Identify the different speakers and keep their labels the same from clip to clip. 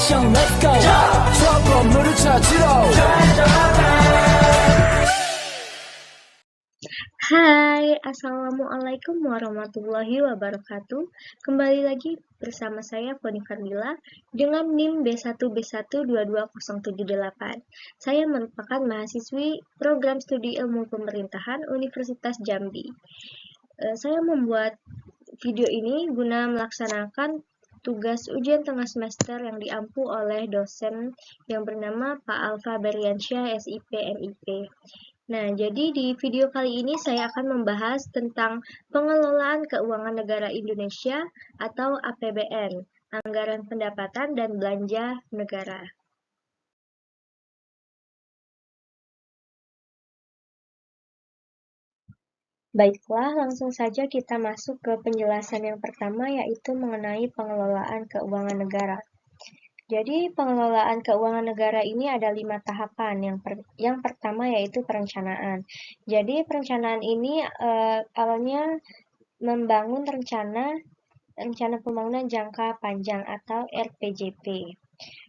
Speaker 1: 미션 let's go 저 건물을 찾으러
Speaker 2: Hai, Assalamualaikum warahmatullahi wabarakatuh. Kembali lagi bersama saya Foni Fardila dengan NIM B1B1222078. Saya merupakan mahasiswi program studi ilmu pemerintahan Universitas Jambi. Saya membuat video ini guna melaksanakan tugas ujian tengah semester yang diampu oleh dosen yang bernama Pak Alfa Beriansyah, SIP, MIP. Nah, jadi di video kali ini saya akan membahas tentang pengelolaan keuangan negara Indonesia atau APBN, Anggaran Pendapatan dan Belanja Negara. Baiklah, langsung saja kita masuk ke penjelasan yang pertama, yaitu mengenai pengelolaan keuangan negara. Jadi, pengelolaan keuangan negara ini ada 5 tahapan. Yang pertama yaitu perencanaan. Jadi, perencanaan ini awalnya membangun rencana pembangunan jangka panjang atau RPJP.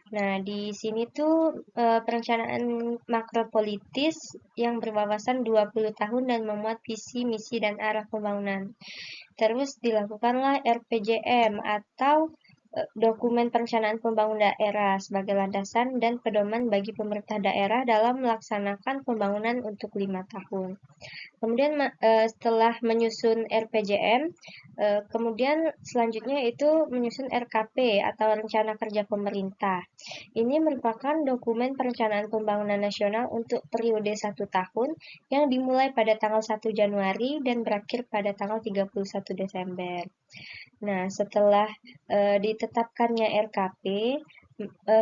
Speaker 2: Nah, di sini tuh perencanaan makropolitis yang berwawasan 20 tahun dan memuat visi, misi, dan arah pembangunan. Terus dilakukanlah RPJM atau dokumen perencanaan pembangunan daerah sebagai landasan dan pedoman bagi pemerintah daerah dalam melaksanakan pembangunan untuk 5 tahun. Kemudian setelah menyusun RPJM, kemudian selanjutnya itu menyusun RKP atau Rencana Kerja Pemerintah. Ini merupakan dokumen perencanaan pembangunan nasional untuk periode 1 tahun yang dimulai pada tanggal 1 Januari dan berakhir pada tanggal 31 Desember. Nah, setelah ditetapkannya RKP,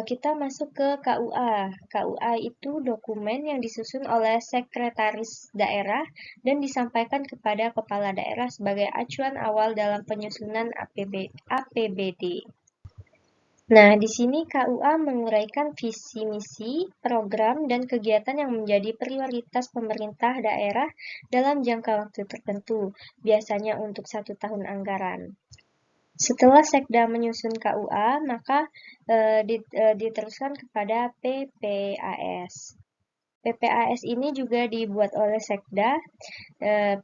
Speaker 2: kita masuk ke KUA. KUA itu dokumen yang disusun oleh sekretaris daerah dan disampaikan kepada kepala daerah sebagai acuan awal dalam penyusunan APBD. Nah, di sini KUA menguraikan visi misi, program, dan kegiatan yang menjadi prioritas pemerintah daerah dalam jangka waktu tertentu, biasanya untuk 1 tahun anggaran. Setelah Sekda menyusun KUA, maka diteruskan kepada PPAS. PPAS ini juga dibuat oleh Sekda.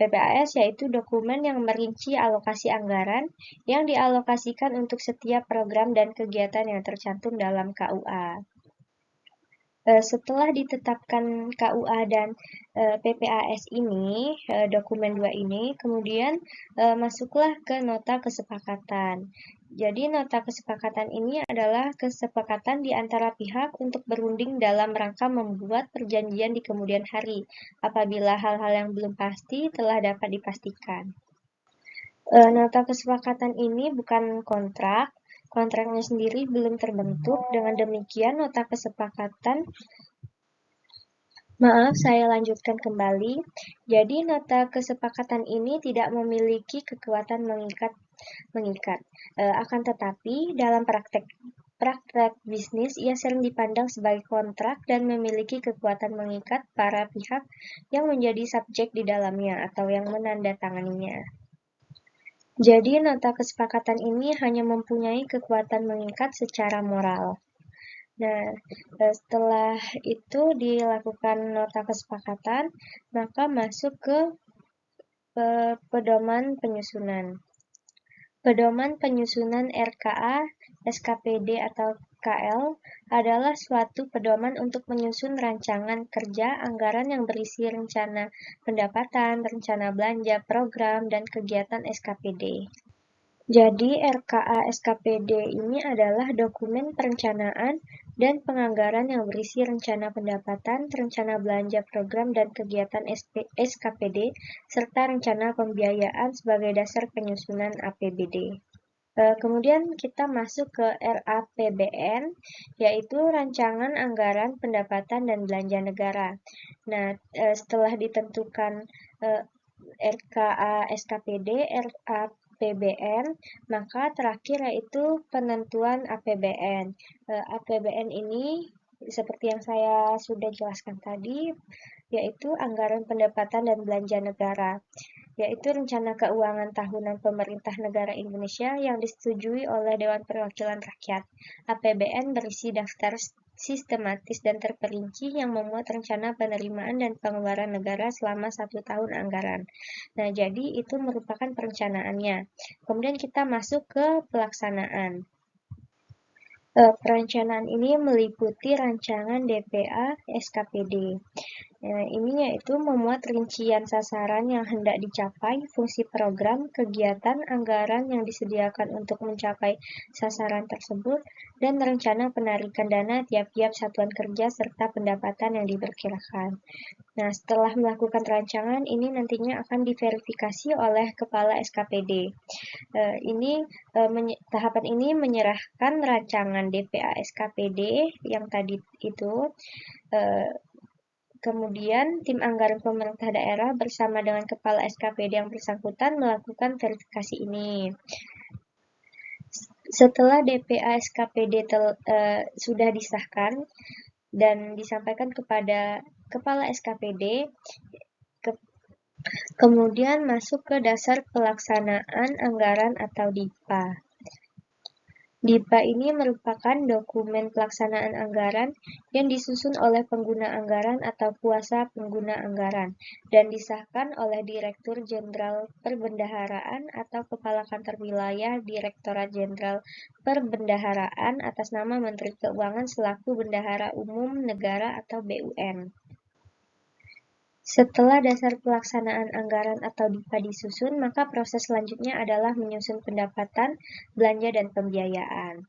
Speaker 2: PPAS yaitu dokumen yang merinci alokasi anggaran yang dialokasikan untuk setiap program dan kegiatan yang tercantum dalam KUA. Setelah ditetapkan KUA dan PPAS ini, dokumen 2 ini, kemudian masuklah ke nota kesepakatan. Jadi nota kesepakatan ini adalah kesepakatan di antara pihak untuk berunding dalam rangka membuat perjanjian di kemudian hari, apabila hal-hal yang belum pasti telah dapat dipastikan. Nota kesepakatan ini bukan kontrak. Kontraknya sendiri belum terbentuk. Dengan demikian, nota kesepakatan Maaf, saya lanjutkan kembali. Jadi, nota kesepakatan ini tidak memiliki kekuatan mengikat. Akan tetapi, dalam praktek bisnis, ia sering dipandang sebagai kontrak dan memiliki kekuatan mengikat para pihak yang menjadi subjek di dalamnya atau yang menandatanganinya. Jadi, nota kesepakatan ini hanya mempunyai kekuatan mengikat secara moral. Nah, setelah itu dilakukan nota kesepakatan, maka masuk ke pedoman penyusunan. Pedoman penyusunan RKA, SKPD atau KL adalah suatu pedoman untuk menyusun rancangan kerja anggaran yang berisi rencana pendapatan, rencana belanja, program, dan kegiatan SKPD. Jadi, RKA SKPD ini adalah dokumen perencanaan dan penganggaran yang berisi rencana pendapatan, rencana belanja program dan kegiatan SKPD, serta rencana pembiayaan sebagai dasar penyusunan APBD. Kemudian kita masuk ke RAPBN, yaitu Rancangan Anggaran Pendapatan dan Belanja Negara. Nah, setelah ditentukan RKA SKPD, RAPBN, maka terakhir yaitu penentuan APBN. APBN ini seperti yang saya sudah jelaskan tadi, yaitu Anggaran Pendapatan dan Belanja Negara. yaitu Rencana Keuangan Tahunan Pemerintah Negara Indonesia yang disetujui oleh Dewan Perwakilan Rakyat. APBN berisi daftar sistematis dan terperinci yang memuat rencana penerimaan dan pengeluaran negara selama 1 tahun anggaran. Nah, jadi itu merupakan perencanaannya. Kemudian kita masuk ke pelaksanaan. Perencanaan ini meliputi rancangan DPA SKPD. Ini yaitu memuat rincian sasaran yang hendak dicapai, fungsi program, kegiatan, anggaran yang disediakan untuk mencapai sasaran tersebut, dan rencana penarikan dana tiap-tiap satuan kerja serta pendapatan yang diperkirakan. Nah, setelah melakukan rancangan, ini nantinya akan diverifikasi oleh Kepala SKPD. Tahapan ini menyerahkan rancangan DPA SKPD yang tadi itu, kemudian tim anggaran pemerintah daerah bersama dengan Kepala SKPD yang bersangkutan melakukan verifikasi ini. Setelah DPA SKPD sudah disahkan dan disampaikan kepada Kepala SKPD, kemudian masuk ke dasar pelaksanaan anggaran atau DIPA. DIPA ini merupakan dokumen pelaksanaan anggaran yang disusun oleh pengguna anggaran atau kuasa pengguna anggaran dan disahkan oleh Direktur Jenderal Perbendaharaan atau Kepala Kantor Wilayah Direktorat Jenderal Perbendaharaan atas nama Menteri Keuangan selaku Bendahara Umum Negara atau BUN. Setelah dasar pelaksanaan anggaran atau DIPA disusun, maka proses selanjutnya adalah menyusun pendapatan, belanja, dan pembiayaan.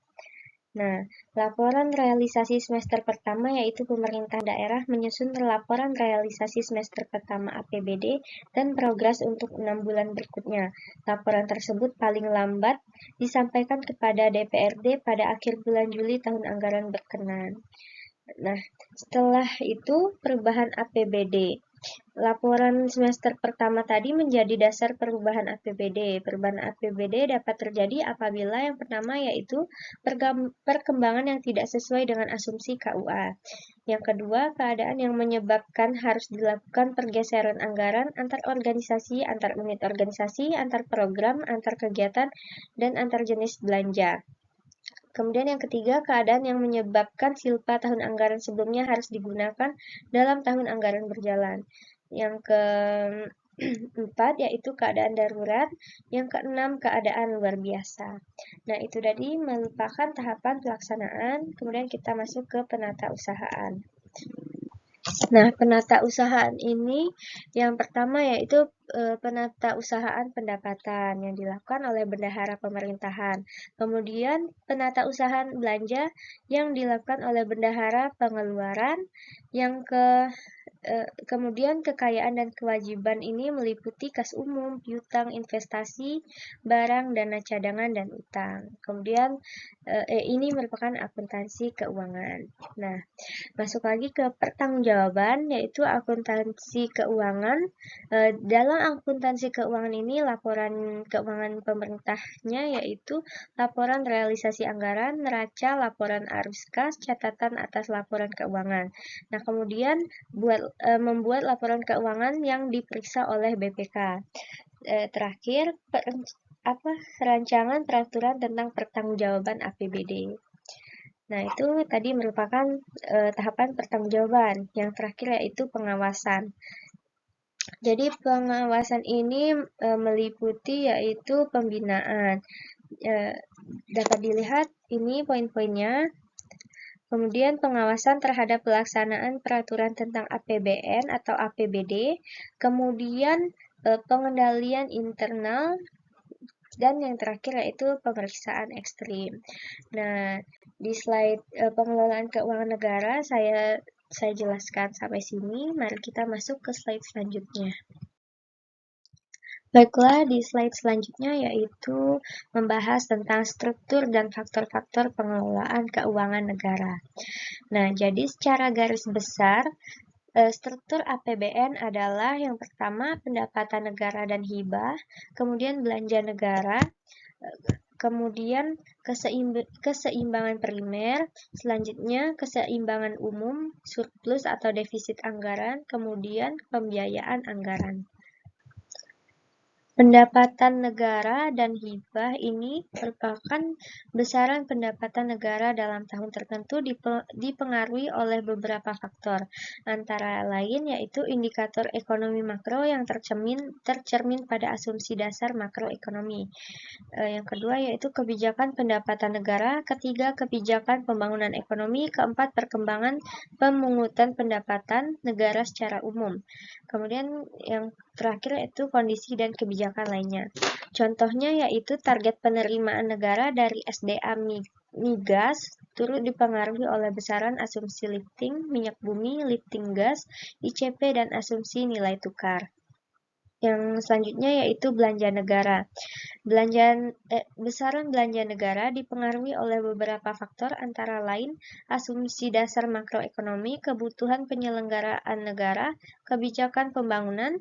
Speaker 2: Nah, laporan realisasi semester pertama yaitu pemerintah daerah menyusun laporan realisasi semester pertama APBD dan progres untuk 6 bulan berikutnya. Laporan tersebut paling lambat disampaikan kepada DPRD pada akhir bulan Juli tahun anggaran berkenan. Nah, setelah itu perubahan APBD. Laporan semester pertama tadi menjadi dasar perubahan APBD. Perubahan APBD dapat terjadi apabila yang pertama yaitu perkembangan yang tidak sesuai dengan asumsi KUA. Yang kedua, keadaan yang menyebabkan harus dilakukan pergeseran anggaran antar organisasi, antar unit organisasi, antar program, antar kegiatan, dan antar jenis belanja. Kemudian yang ketiga, keadaan yang menyebabkan silpa tahun anggaran sebelumnya harus digunakan dalam tahun anggaran berjalan. Yang keempat yaitu keadaan darurat. Yang keenam, keadaan luar biasa. Nah, itu tadi merupakan tahapan pelaksanaan. Kemudian kita masuk ke penata usahaan. Nah, penata usahaan ini yang pertama yaitu penata usahaan pendapatan yang dilakukan oleh bendahara pemerintahan. Kemudian penata usahaan belanja yang dilakukan oleh bendahara pengeluaran. Kemudian kekayaan dan kewajiban ini meliputi kas umum, piutang, investasi, barang, dana cadangan, dan utang. Kemudian ini merupakan akuntansi keuangan. Nah, masuk lagi ke pertanggungjawaban, yaitu akuntansi keuangan. Dalam akuntansi keuangan ini, laporan keuangan pemerintahnya yaitu laporan realisasi anggaran, neraca, laporan arus kas, catatan atas laporan keuangan. Nah, kemudian membuat laporan keuangan yang diperiksa oleh BPK. Terakhir, rancangan peraturan tentang pertanggungjawaban APBD. Nah, itu tadi merupakan tahapan pertanggungjawaban. Yang terakhir yaitu pengawasan. Jadi pengawasan ini meliputi yaitu pembinaan. Dapat dilihat ini poin-poinnya. Kemudian pengawasan terhadap pelaksanaan peraturan tentang APBN atau APBD. Kemudian pengendalian internal. Dan yang terakhir yaitu pemeriksaan ekstrim. Nah, di slide pengelolaan keuangan negara saya jelaskan sampai sini. Mari kita masuk ke slide selanjutnya. Baiklah, di slide selanjutnya yaitu membahas tentang struktur dan faktor-faktor pengelolaan keuangan negara. Nah, jadi secara garis besar, struktur APBN adalah yang pertama pendapatan negara dan hibah, kemudian belanja negara, kemudian keseimbangan primer, selanjutnya keseimbangan umum, surplus atau defisit anggaran, kemudian pembiayaan anggaran. Pendapatan negara dan hibah ini merupakan besaran pendapatan negara dalam tahun tertentu dipengaruhi oleh beberapa faktor, antara lain yaitu indikator ekonomi makro yang tercermin pada asumsi dasar makroekonomi. Yang kedua yaitu kebijakan pendapatan negara, ketiga kebijakan pembangunan ekonomi, keempat perkembangan pemungutan pendapatan negara secara umum. Kemudian yang terakhir yaitu kondisi dan kebijakan lainnya. Contohnya yaitu target penerimaan negara dari SDA migas turut dipengaruhi oleh besaran asumsi lifting minyak bumi, lifting gas, ICP, dan asumsi nilai tukar. Yang selanjutnya yaitu belanja negara. Besaran belanja negara dipengaruhi oleh beberapa faktor antara lain asumsi dasar makroekonomi, kebutuhan penyelenggaraan negara, kebijakan pembangunan,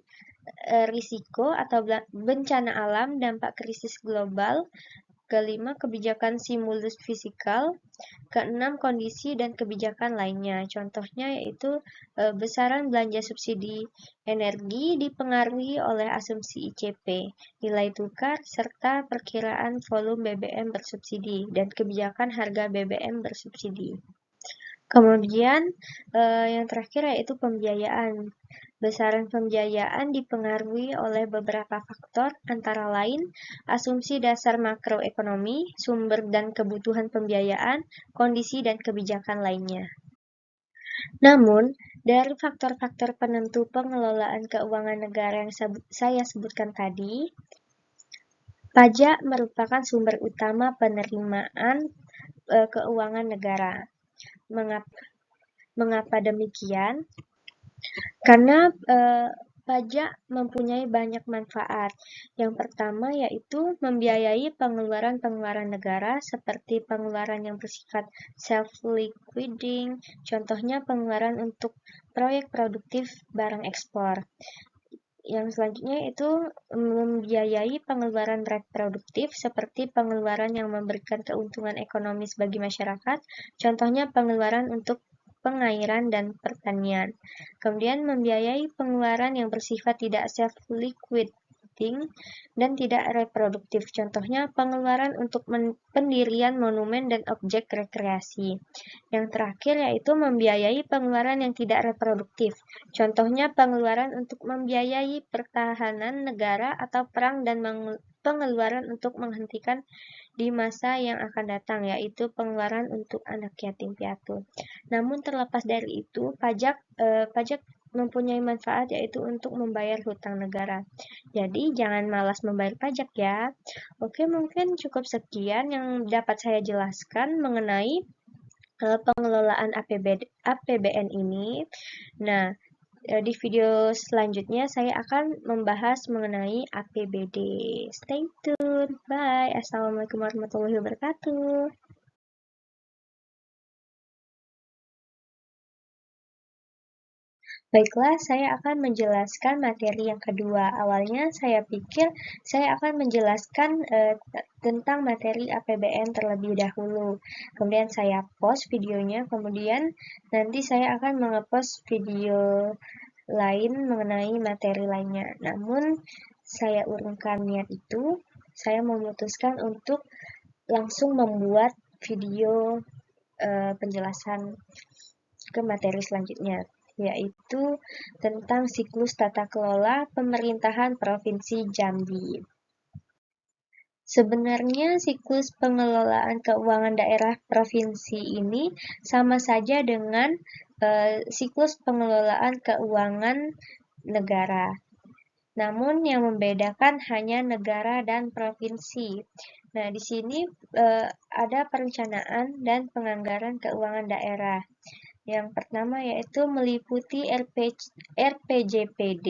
Speaker 2: risiko atau bencana alam, dampak krisis global, kelima kebijakan stimulus fiskal, keenam kondisi dan kebijakan lainnya. Contohnya yaitu besaran belanja subsidi energi dipengaruhi oleh asumsi ICP, nilai tukar, serta perkiraan volume BBM bersubsidi dan kebijakan harga BBM bersubsidi. Kemudian yang terakhir yaitu pembiayaan. Besaran pembiayaan dipengaruhi oleh beberapa faktor, antara lain asumsi dasar makroekonomi, sumber dan kebutuhan pembiayaan, kondisi dan kebijakan lainnya. Namun, dari faktor-faktor penentu pengelolaan keuangan negara yang saya sebutkan tadi, pajak merupakan sumber utama penerimaan keuangan negara. Mengapa demikian? Karena pajak mempunyai banyak manfaat. Yang pertama yaitu membiayai pengeluaran-pengeluaran negara seperti pengeluaran yang bersifat self-liquidating, contohnya pengeluaran untuk proyek produktif barang ekspor. Yang selanjutnya itu membiayai pengeluaran reproduktif seperti pengeluaran yang memberikan keuntungan ekonomis bagi masyarakat, contohnya pengeluaran untuk pengairan dan pertanian. Kemudian membiayai pengeluaran yang bersifat tidak self-liquidating dan tidak reproduktif, contohnya pengeluaran untuk pendirian monumen dan objek rekreasi. Yang terakhir yaitu membiayai pengeluaran yang tidak reproduktif, contohnya pengeluaran untuk membiayai pertahanan negara atau perang dan pengeluaran untuk menghentikan di masa yang akan datang, yaitu pengeluaran untuk anak yatim piatu. Namun terlepas dari itu, pajak mempunyai manfaat yaitu untuk membayar hutang negara. Jadi jangan malas membayar pajak ya. Oke, mungkin cukup sekian yang dapat saya jelaskan mengenai pengelolaan APBN ini. Nah, di video selanjutnya saya akan membahas mengenai APBD. Stay tune. Bye. Assalamualaikum warahmatullahi wabarakatuh. Baiklah, saya akan menjelaskan materi yang kedua. Awalnya saya pikir saya akan menjelaskan tentang materi APBN terlebih dahulu. Kemudian saya post videonya, kemudian nanti saya akan mengepost video lain mengenai materi lainnya. Namun, saya urungkan niat itu, saya memutuskan untuk langsung membuat video penjelasan ke materi selanjutnya, yaitu tentang siklus tata kelola pemerintahan Provinsi Jambi. Sebenarnya siklus pengelolaan keuangan daerah provinsi ini sama saja dengan siklus pengelolaan keuangan negara. Namun yang membedakan hanya negara dan provinsi. Nah, di sini ada perencanaan dan penganggaran keuangan daerah. Yang pertama yaitu meliputi RPJPD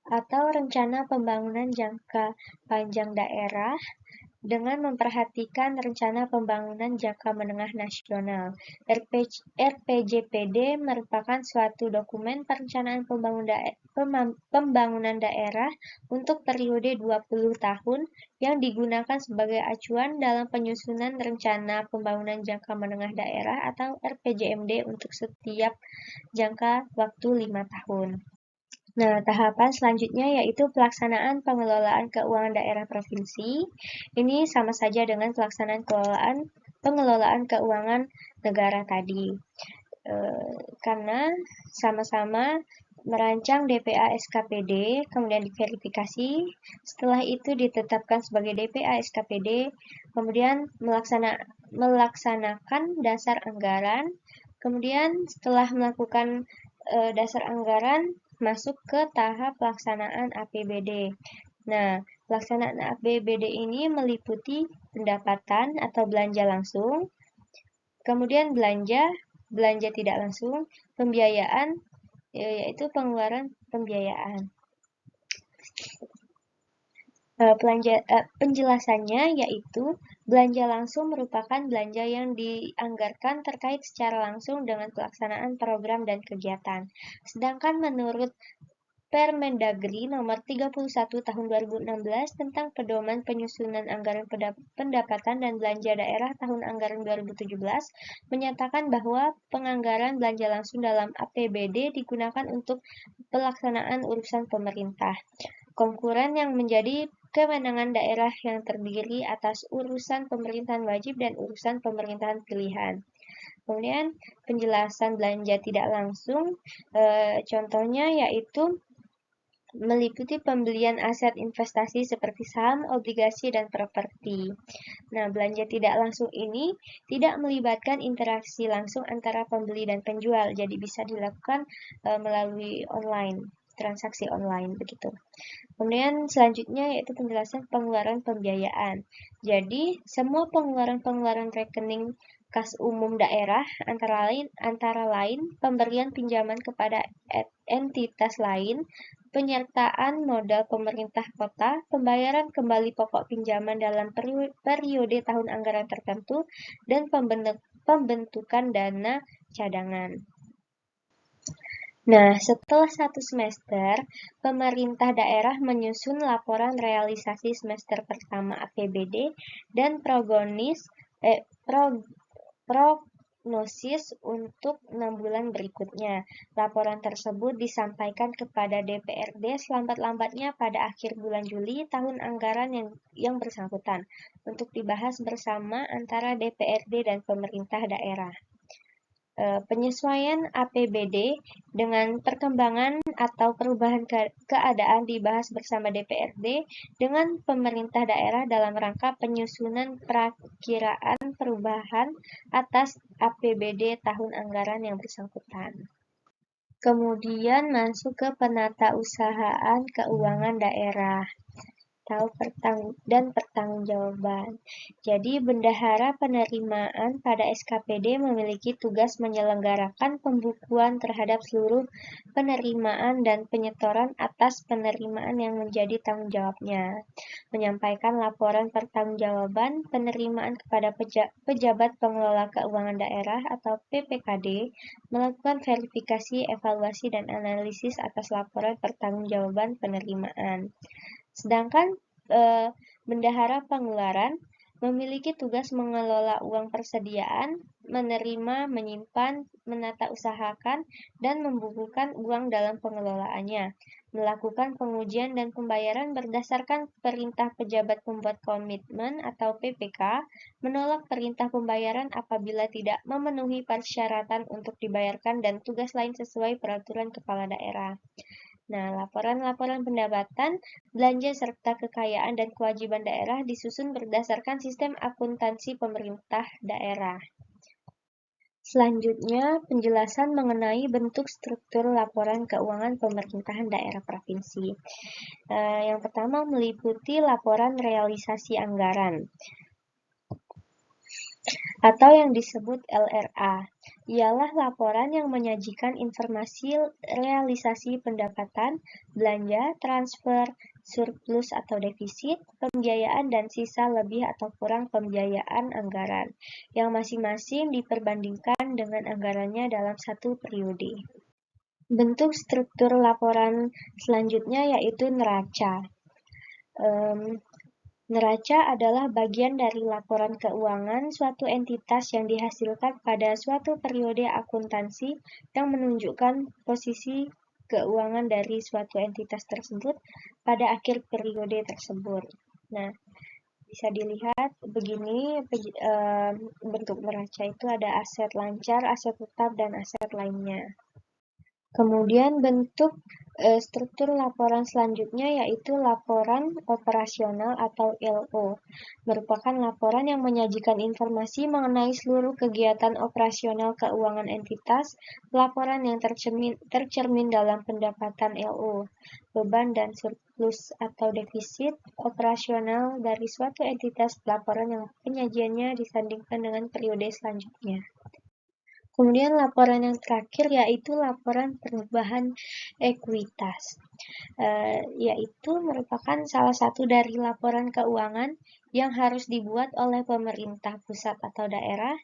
Speaker 2: atau Rencana Pembangunan Jangka Panjang Daerah dengan memperhatikan Rencana Pembangunan Jangka Menengah Nasional. RPJPD merupakan suatu dokumen perencanaan pembangunan daerah untuk periode 20 tahun yang digunakan sebagai acuan dalam penyusunan Rencana Pembangunan Jangka Menengah Daerah atau RPJMD untuk setiap jangka waktu 5 tahun. Nah, tahapan selanjutnya yaitu pelaksanaan pengelolaan keuangan daerah provinsi. Ini sama saja dengan pelaksanaan pengelolaan keuangan negara tadi. Karena sama-sama merancang DPA SKPD, kemudian diverifikasi, setelah itu ditetapkan sebagai DPA SKPD, kemudian melaksanakan dasar anggaran, kemudian setelah melakukan dasar anggaran, masuk ke tahap pelaksanaan APBD. Nah, pelaksanaan APBD ini meliputi pendapatan atau belanja langsung, kemudian belanja tidak langsung, pembiayaan, yaitu pengeluaran pembiayaan. Penjelasannya yaitu belanja langsung merupakan belanja yang dianggarkan terkait secara langsung dengan pelaksanaan program dan kegiatan. Sedangkan menurut Permendagri Nomor 31 Tahun 2016 tentang Pedoman Penyusunan Anggaran Pendapatan dan Belanja Daerah Tahun Anggaran 2017 menyatakan bahwa penganggaran belanja langsung dalam APBD digunakan untuk pelaksanaan urusan pemerintah. Konkuren yang menjadi kewenangan daerah yang terdiri atas urusan pemerintahan wajib dan urusan pemerintahan pilihan. Kemudian penjelasan belanja tidak langsung, contohnya yaitu meliputi pembelian aset investasi seperti saham, obligasi, dan properti. Nah, belanja tidak langsung ini tidak melibatkan interaksi langsung antara pembeli dan penjual, jadi bisa dilakukan melalui online, transaksi online begitu. Kemudian selanjutnya yaitu penjelasan pengeluaran pembiayaan. Jadi, semua pengeluaran rekening kas umum daerah antara lain pemberian pinjaman kepada entitas lain, penyertaan modal pemerintah kota, pembayaran kembali pokok pinjaman dalam periode tahun anggaran tertentu, dan pembentukan dana cadangan. Nah, setelah 1 semester, pemerintah daerah menyusun laporan realisasi semester pertama APBD dan prognosis untuk 6 bulan berikutnya. Laporan tersebut disampaikan kepada DPRD selambat-lambatnya pada akhir bulan Juli tahun anggaran yang bersangkutan untuk dibahas bersama antara DPRD dan pemerintah daerah. Penyesuaian APBD dengan perkembangan atau perubahan keadaan dibahas bersama DPRD dengan pemerintah daerah dalam rangka penyusunan perakiraan perubahan atas APBD tahun anggaran yang bersangkutan. Kemudian masuk ke penatausahaan keuangan daerah dan pertanggungjawaban. Jadi, bendahara penerimaan pada SKPD memiliki tugas menyelenggarakan pembukuan terhadap seluruh penerimaan dan penyetoran atas penerimaan yang menjadi tanggung jawabnya, menyampaikan laporan pertanggungjawaban penerimaan kepada pejabat pengelola keuangan daerah atau PPKD, melakukan verifikasi, evaluasi, dan analisis atas laporan pertanggungjawaban penerimaan. Sedangkan bendahara pengeluaran memiliki tugas mengelola uang persediaan, menerima, menyimpan, menata usahakan, dan membukukan uang dalam pengelolaannya, melakukan pengujian dan pembayaran berdasarkan perintah pejabat pembuat komitmen atau PPK, menolak perintah pembayaran apabila tidak memenuhi persyaratan untuk dibayarkan, dan tugas lain sesuai peraturan kepala daerah. Nah, laporan-laporan pendapatan, belanja, serta kekayaan dan kewajiban daerah disusun berdasarkan sistem akuntansi pemerintah daerah. Selanjutnya, penjelasan mengenai bentuk struktur laporan keuangan pemerintahan daerah provinsi. Yang pertama meliputi laporan realisasi anggaran, atau yang disebut LRA, ialah laporan yang menyajikan informasi realisasi pendapatan, belanja, transfer, surplus atau defisit, pembiayaan, dan sisa lebih atau kurang pembiayaan anggaran, yang masing-masing diperbandingkan dengan anggarannya dalam satu periode. Bentuk struktur laporan selanjutnya yaitu neraca. Neraca adalah bagian dari laporan keuangan suatu entitas yang dihasilkan pada suatu periode akuntansi yang menunjukkan posisi keuangan dari suatu entitas tersebut pada akhir periode tersebut. Nah, bisa dilihat begini bentuk neraca itu ada aset lancar, aset tetap, dan aset lainnya. Kemudian bentuk struktur laporan selanjutnya yaitu laporan operasional atau LO, merupakan laporan yang menyajikan informasi mengenai seluruh kegiatan operasional keuangan entitas. Laporan yang tercermin dalam pendapatan LO, beban dan surplus atau defisit operasional dari suatu entitas, laporan yang penyajiannya disandingkan dengan periode selanjutnya. Kemudian laporan yang terakhir yaitu laporan perubahan ekuitas, yaitu merupakan salah satu dari laporan keuangan yang harus dibuat oleh pemerintah pusat atau daerah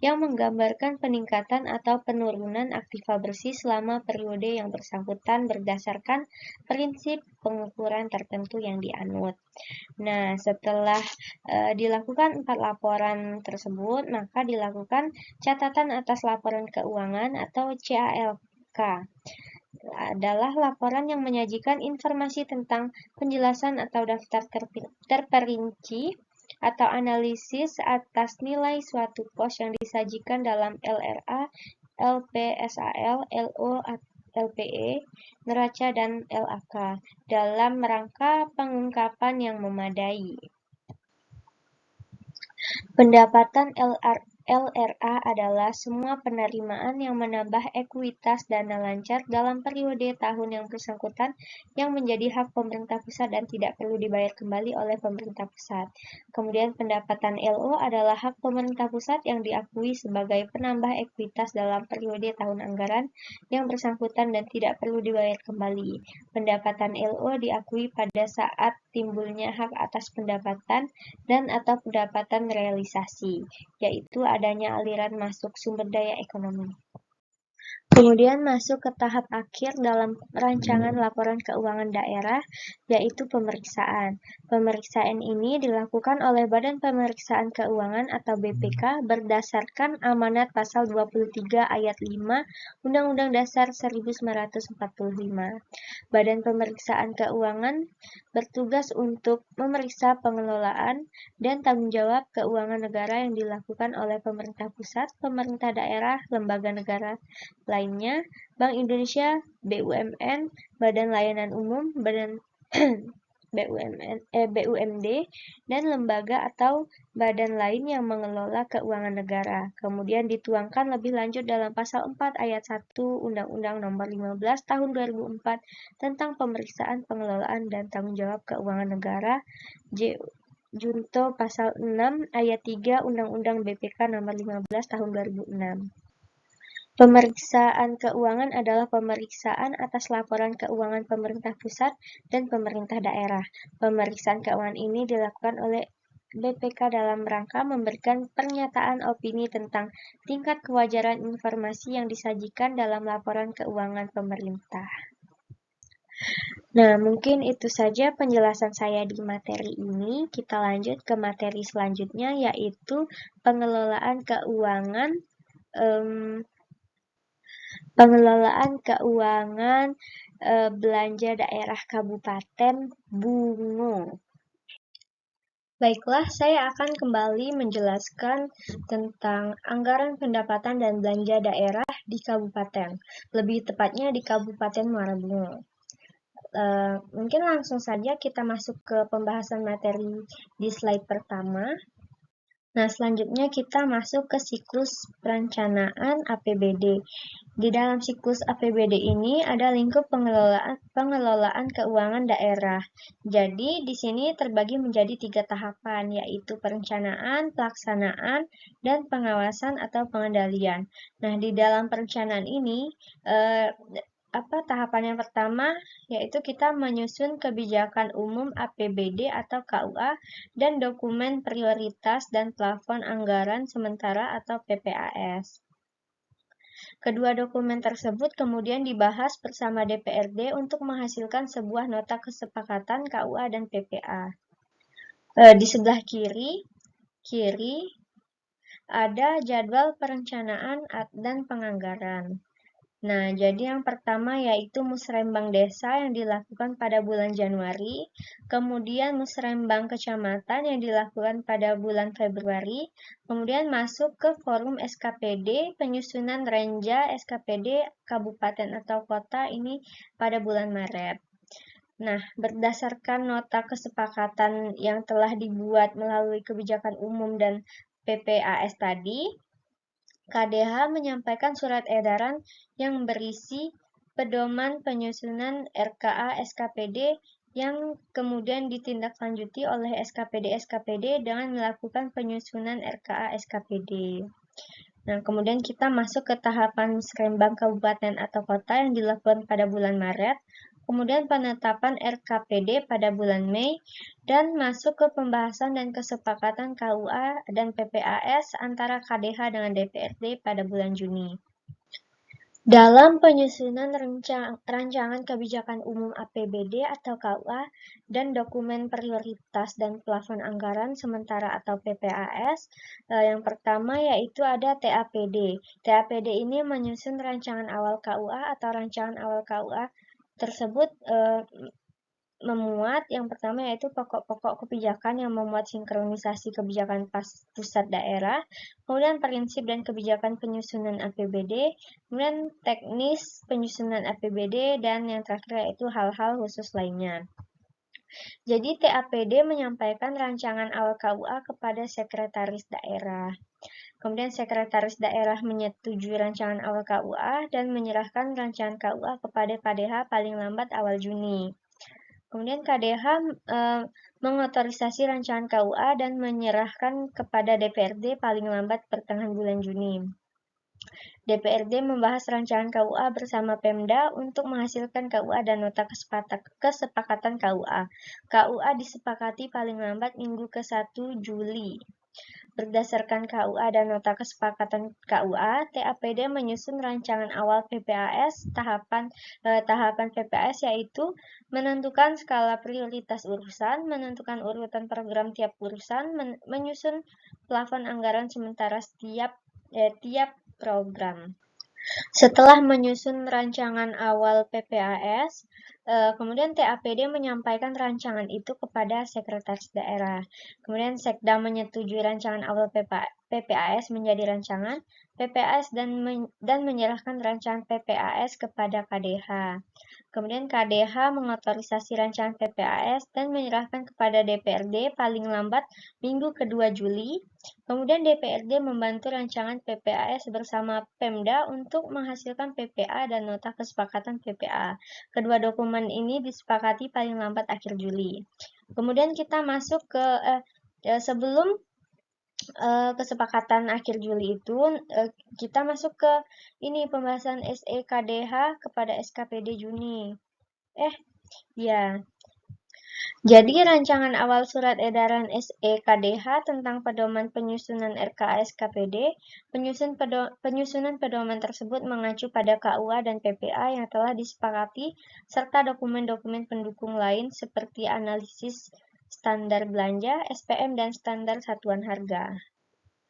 Speaker 2: yang menggambarkan peningkatan atau penurunan aktiva bersih selama periode yang bersangkutan berdasarkan prinsip pengukuran tertentu yang dianut. Nah, setelah dilakukan 4 laporan tersebut, maka dilakukan catatan atas laporan keuangan atau CALK. Adalah laporan yang menyajikan informasi tentang penjelasan atau daftar terperinci atau analisis atas nilai suatu pos yang disajikan dalam LRA, LPSAL, LO, LPE, neraca, dan LAK dalam rangka pengungkapan yang memadai. Pendapatan LRA adalah semua penerimaan yang menambah ekuitas dana lancar dalam periode tahun yang bersangkutan yang menjadi hak pemerintah pusat dan tidak perlu dibayar kembali oleh pemerintah pusat. Kemudian pendapatan LO adalah hak pemerintah pusat yang diakui sebagai penambah ekuitas dalam periode tahun anggaran yang bersangkutan dan tidak perlu dibayar kembali. Pendapatan LO diakui pada saat timbulnya hak atas pendapatan dan atau pendapatan realisasi, yaitu adanya aliran masuk sumber daya ekonomi. Kemudian masuk ke tahap akhir dalam rancangan laporan keuangan daerah, yaitu pemeriksaan. Pemeriksaan ini dilakukan oleh Badan Pemeriksaan Keuangan atau BPK berdasarkan amanat pasal 23 ayat 5 Undang-Undang Dasar 1945. Badan Pemeriksaan Keuangan bertugas untuk memeriksa pengelolaan dan tanggung jawab keuangan negara yang dilakukan oleh pemerintah pusat, pemerintah daerah, lembaga negara lainnya, Bank Indonesia, BUMN, Badan Layanan Umum, Badan BUMD, dan lembaga atau badan lain yang mengelola keuangan negara. Kemudian dituangkan lebih lanjut dalam pasal 4 ayat 1 Undang-Undang Nomor 15 Tahun 2004 tentang pemeriksaan, pengelolaan, dan tanggung jawab keuangan negara, Junto pasal 6 ayat 3 Undang-Undang BPK Nomor 15 Tahun 2006. Pemeriksaan keuangan adalah pemeriksaan atas laporan keuangan pemerintah pusat dan pemerintah daerah. Pemeriksaan keuangan ini dilakukan oleh BPK dalam rangka memberikan pernyataan opini tentang tingkat kewajaran informasi yang disajikan dalam laporan keuangan pemerintah. Nah, mungkin itu saja penjelasan saya di materi ini. Kita lanjut ke materi selanjutnya, yaitu pengelolaan keuangan belanja daerah Kabupaten Bungo. Baiklah, saya akan kembali menjelaskan tentang anggaran pendapatan dan belanja daerah di kabupaten, lebih tepatnya di Kabupaten Muara Bungo. Mungkin langsung saja kita masuk ke pembahasan materi di slide pertama. Nah, selanjutnya kita masuk ke siklus perencanaan APBD. Di dalam siklus APBD ini ada lingkup pengelolaan keuangan daerah. Jadi, di sini terbagi menjadi 3 tahapan, yaitu perencanaan, pelaksanaan, dan pengawasan atau pengendalian. Nah, di dalam perencanaan ini, tahapan yang pertama yaitu kita menyusun kebijakan umum APBD atau KUA dan dokumen prioritas dan plafon anggaran sementara atau PPAS. Kedua dokumen tersebut kemudian dibahas bersama DPRD untuk menghasilkan sebuah nota kesepakatan KUA dan PPA. Di sebelah kiri ada jadwal perencanaan dan penganggaran. Nah, jadi yang pertama yaitu musrembang desa yang dilakukan pada bulan Januari, kemudian musrembang kecamatan yang dilakukan pada bulan Februari, kemudian masuk ke forum SKPD, penyusunan renja SKPD kabupaten atau kota ini pada bulan Maret. Nah, berdasarkan nota kesepakatan yang telah dibuat melalui kebijakan umum dan PPAS tadi, KDH menyampaikan surat edaran yang berisi pedoman penyusunan RKA SKPD yang kemudian ditindaklanjuti oleh SKPD dengan melakukan penyusunan RKA SKPD. Nah, kemudian kita masuk ke tahapan musrembang kabupaten atau kota yang dilakukan pada bulan Maret, kemudian penetapan RKPD pada bulan Mei, dan masuk ke pembahasan dan kesepakatan KUA dan PPAS antara KDH dengan DPRD pada bulan Juni. Dalam penyusunan rancangan kebijakan umum APBD atau KUA dan dokumen prioritas dan plafon anggaran sementara atau PPAS, yang pertama yaitu ada TAPD. TAPD ini menyusun rancangan awal KUA atau rancangan awal KUA tersebut memuat yang pertama yaitu pokok-pokok kebijakan yang memuat sinkronisasi kebijakan pusat daerah, kemudian prinsip dan kebijakan penyusunan APBD, kemudian teknis penyusunan APBD, dan yang terakhir yaitu hal-hal khusus lainnya. Jadi TAPD menyampaikan rancangan awal KUA kepada sekretaris daerah. Kemudian sekretaris daerah menyetujui rancangan awal KUA dan menyerahkan rancangan KUA kepada KDH paling lambat awal Juni. Kemudian KDH mengotorisasi rancangan KUA dan menyerahkan kepada DPRD paling lambat pertengahan bulan Juni. DPRD membahas rancangan KUA bersama Pemda untuk menghasilkan KUA dan nota kesepakatan KUA. KUA disepakati paling lambat minggu ke-1 Juli. Berdasarkan KUA dan nota kesepakatan KUA, TAPD menyusun rancangan awal PPAS. Tahapan PPAS yaitu menentukan skala prioritas urusan, menentukan urutan program tiap urusan, menyusun plafon anggaran sementara tiap program. Setelah menyusun rancangan awal PPAS, kemudian TAPD menyampaikan rancangan itu kepada sekretaris daerah. Kemudian Sekda menyetujui rancangan awal PPAS menjadi rancangan PPAS dan menyerahkan rancangan PPAS kepada KDH. Kemudian KDH mengotorisasi rancangan PPAS dan menyerahkan kepada DPRD paling lambat minggu ke-2 Juli. Kemudian DPRD membantu rancangan PPAS bersama Pemda untuk menghasilkan PPA dan nota kesepakatan PPA. Kedua dokumen ini disepakati paling lambat akhir Juli. Kemudian kita masuk ke sebelum kesepakatan akhir Juli itu, kita masuk ke ini pembahasan SEKDH kepada SKPD Juni. Ya. Jadi rancangan awal surat edaran SEKDH tentang pedoman penyusunan RKA SKPD, penyusunan pedoman tersebut mengacu pada KUA dan PPA yang telah disepakati serta dokumen-dokumen pendukung lain seperti analisis standar belanja, SPM, dan standar satuan harga.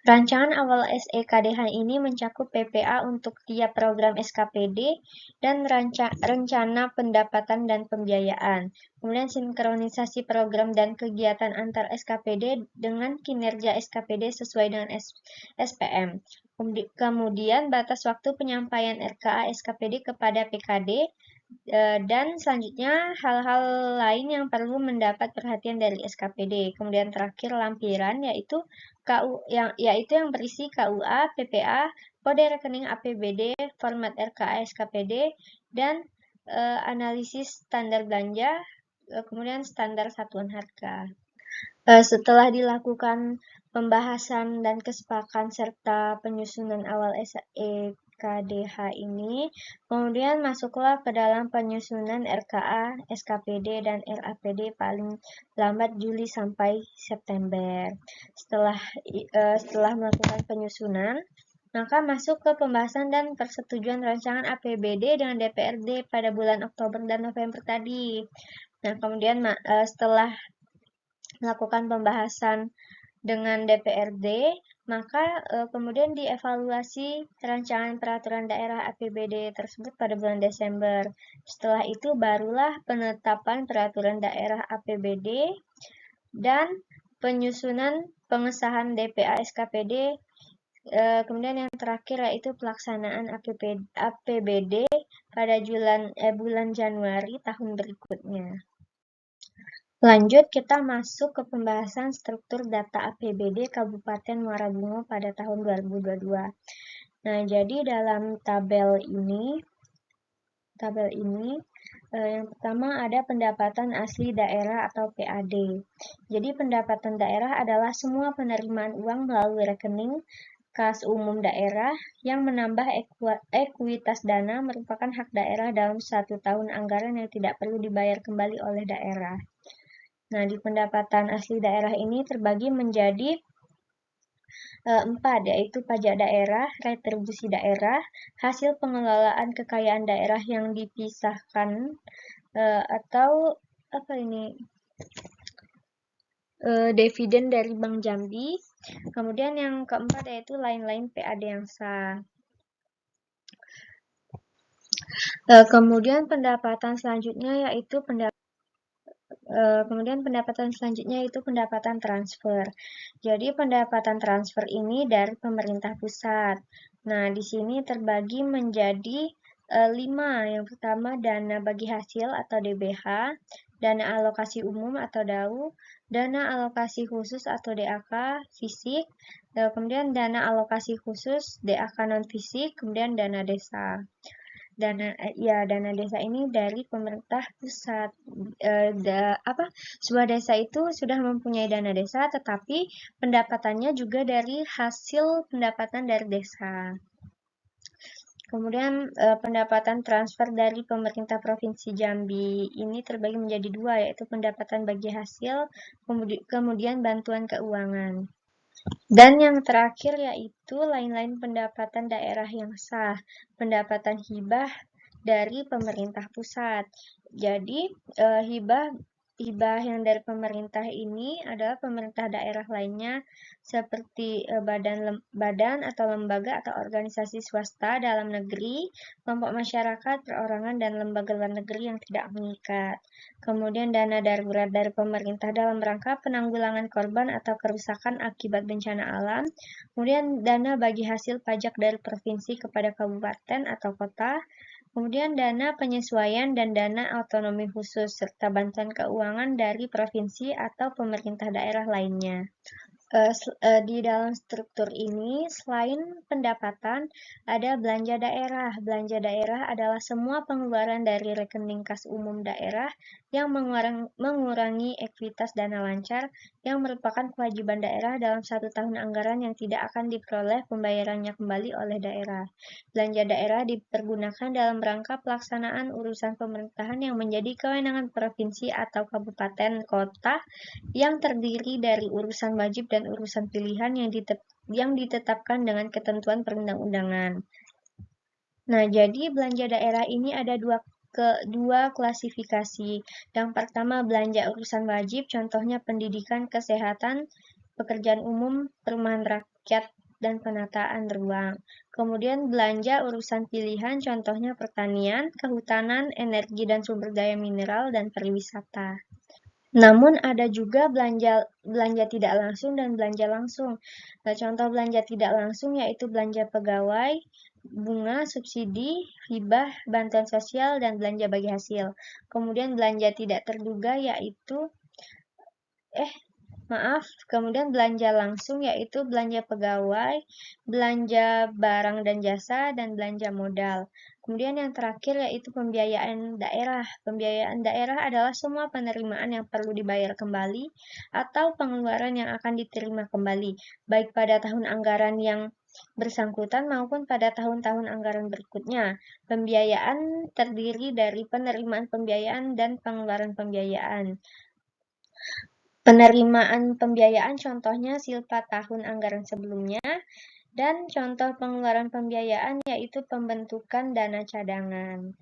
Speaker 2: Rancangan awal SEKDH ini mencakup PPA untuk tiap program SKPD dan rencana pendapatan dan pembiayaan. Kemudian sinkronisasi program dan kegiatan antar SKPD dengan kinerja SKPD sesuai dengan SPM. Kemudian batas waktu penyampaian RKA SKPD kepada PKD, dan selanjutnya hal-hal lain yang perlu mendapat perhatian dari SKPD. Kemudian terakhir lampiran yaitu yang berisi KUA, PPA, kode rekening APBD, format RKA SKPD, dan analisis standar belanja, kemudian standar satuan harga. Setelah dilakukan pembahasan dan kesepakatan serta penyusunan awal SEKDH ini, kemudian masuklah ke dalam penyusunan RKA, SKPD, dan RAPD paling lambat Juli sampai September. Setelah melakukan penyusunan, maka masuk ke pembahasan dan persetujuan rancangan APBD dengan DPRD pada bulan Oktober dan November tadi. Nah, kemudian setelah melakukan pembahasan dengan DPRD, Maka kemudian dievaluasi rancangan peraturan daerah APBD tersebut pada bulan Desember. Setelah itu barulah penetapan peraturan daerah APBD dan penyusunan pengesahan DPA SKPD. Kemudian yang terakhir yaitu pelaksanaan APBD pada bulan Januari tahun berikutnya. Lanjut, kita masuk ke pembahasan struktur data APBD Kabupaten Muara Bungo pada tahun 2022. Nah, jadi dalam tabel ini yang pertama ada pendapatan asli daerah atau PAD. Jadi pendapatan daerah adalah semua penerimaan uang melalui rekening kas umum daerah yang menambah ekuitas dana merupakan hak daerah dalam 1 tahun anggaran yang tidak perlu dibayar kembali oleh daerah. Nah, di pendapatan asli daerah ini terbagi menjadi 4, yaitu pajak daerah, retribusi daerah, hasil pengelolaan kekayaan daerah yang dipisahkan, atau dividen dari Bank Jambi. Kemudian yang keempat yaitu lain-lain PAD yang sah. Kemudian pendapatan selanjutnya yaitu pendapatan transfer. Jadi pendapatan transfer ini dari pemerintah pusat. Nah, di sini terbagi menjadi 5. Yang pertama dana bagi hasil atau DBH, dana alokasi umum atau DAU, dana alokasi khusus atau DAK fisik, kemudian dana alokasi khusus DAK non fisik, kemudian dana desa. Dana desa ini dari pemerintah pusat. Sebuah desa itu sudah mempunyai dana desa, tetapi pendapatannya juga dari hasil pendapatan dari desa. Kemudian pendapatan transfer dari pemerintah Provinsi Jambi ini terbagi menjadi 2, yaitu pendapatan bagi hasil, kemudian bantuan keuangan. Dan yang terakhir yaitu lain-lain pendapatan daerah yang sah, pendapatan hibah dari pemerintah pusat. Jadi hibah yang dari pemerintah ini adalah pemerintah daerah lainnya seperti badan atau lembaga atau organisasi swasta dalam negeri, kelompok masyarakat, perorangan, dan lembaga luar negeri yang tidak mengikat. Kemudian dana darurat dari pemerintah dalam rangka penanggulangan korban atau kerusakan akibat bencana alam. Kemudian dana bagi hasil pajak dari provinsi kepada kabupaten atau kota. Kemudian dana penyesuaian dan dana otonomi khusus, serta bantuan keuangan dari provinsi atau pemerintah daerah lainnya. Di dalam struktur ini, selain pendapatan, ada belanja daerah. Belanja daerah adalah semua pengeluaran dari rekening kas umum daerah yang mengurangi ekuitas dana lancar, yang merupakan kewajiban daerah dalam 1 tahun anggaran yang tidak akan diperoleh pembayarannya kembali oleh daerah. Belanja daerah dipergunakan dalam rangka pelaksanaan urusan pemerintahan yang menjadi kewenangan provinsi atau kabupaten kota yang terdiri dari urusan wajib dan urusan pilihan yang ditetapkan dengan ketentuan perundang-undangan. Nah, jadi belanja daerah ini ada dua klasifikasi. Yang pertama belanja urusan wajib, contohnya pendidikan, kesehatan, pekerjaan umum, perumahan rakyat, dan penataan ruang. Kemudian belanja urusan pilihan, contohnya pertanian, kehutanan, energi dan sumber daya mineral, dan pariwisata. Namun ada juga belanja tidak langsung dan belanja langsung. Nah, contoh belanja tidak langsung yaitu belanja pegawai, bunga, subsidi, hibah, bantuan sosial, dan belanja bagi hasil. Kemudian belanja tidak terduga yaitu kemudian belanja langsung yaitu belanja pegawai, belanja barang dan jasa, dan belanja modal. Kemudian yang terakhir yaitu pembiayaan daerah. Pembiayaan daerah adalah semua penerimaan yang perlu dibayar kembali atau pengeluaran yang akan diterima kembali, baik pada tahun anggaran yang bersangkutan maupun pada tahun-tahun anggaran berikutnya. Pembiayaan terdiri dari penerimaan pembiayaan dan pengeluaran pembiayaan. Penerimaan pembiayaan contohnya silpa tahun anggaran sebelumnya, dan contoh pengeluaran pembiayaan yaitu pembentukan dana cadangan.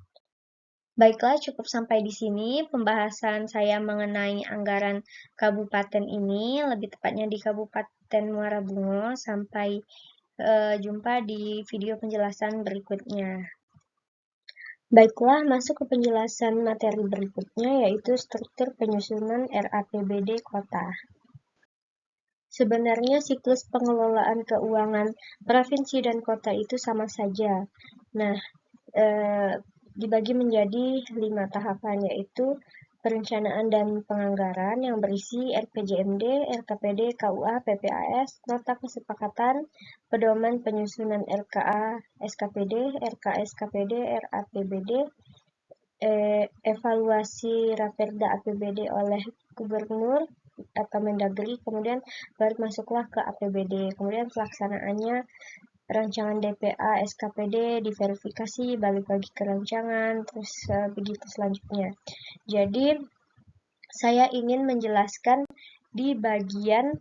Speaker 2: Baiklah, cukup sampai di sini pembahasan saya mengenai anggaran kabupaten ini, lebih tepatnya di Kabupaten Muara Bungo. Sampai jumpa di video penjelasan berikutnya. Baiklah, masuk ke penjelasan materi berikutnya, yaitu struktur penyusunan RAPBD Kota. Sebenarnya siklus pengelolaan keuangan provinsi dan kota itu sama saja. Nah, dibagi menjadi 5 tahapan, yaitu perencanaan dan penganggaran yang berisi RPJMD, RKPD, KUA, PPAS, nota kesepakatan, pedoman penyusunan RKA, SKPD, RKSKPD, RAPBD, evaluasi Raperda APBD oleh Gubernur atau Mendagri, kemudian baru masuklah ke APBD. Kemudian pelaksanaannya rancangan DPA, SKPD, diverifikasi, balik lagi ke rancangan, terus begitu selanjutnya. Jadi, saya ingin menjelaskan di bagian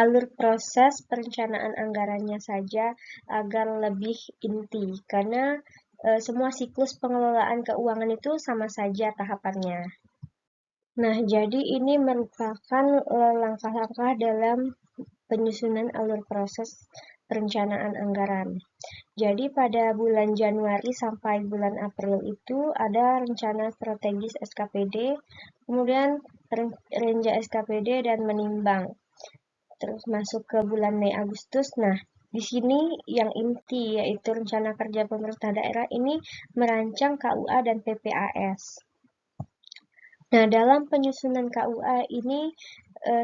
Speaker 2: alur proses perencanaan anggarannya saja agar lebih inti, karena semua siklus pengelolaan keuangan itu sama saja tahapannya. Nah, jadi ini merupakan langkah-langkah dalam penyusunan alur proses perencanaan anggaran. Jadi pada bulan Januari sampai bulan April itu ada rencana strategis SKPD, kemudian renja SKPD dan menimbang. Terus masuk ke bulan Mei Agustus. Nah, di sini yang inti yaitu rencana kerja pemerintah daerah ini merancang KUA dan PPAS. Nah, dalam penyusunan KUA ini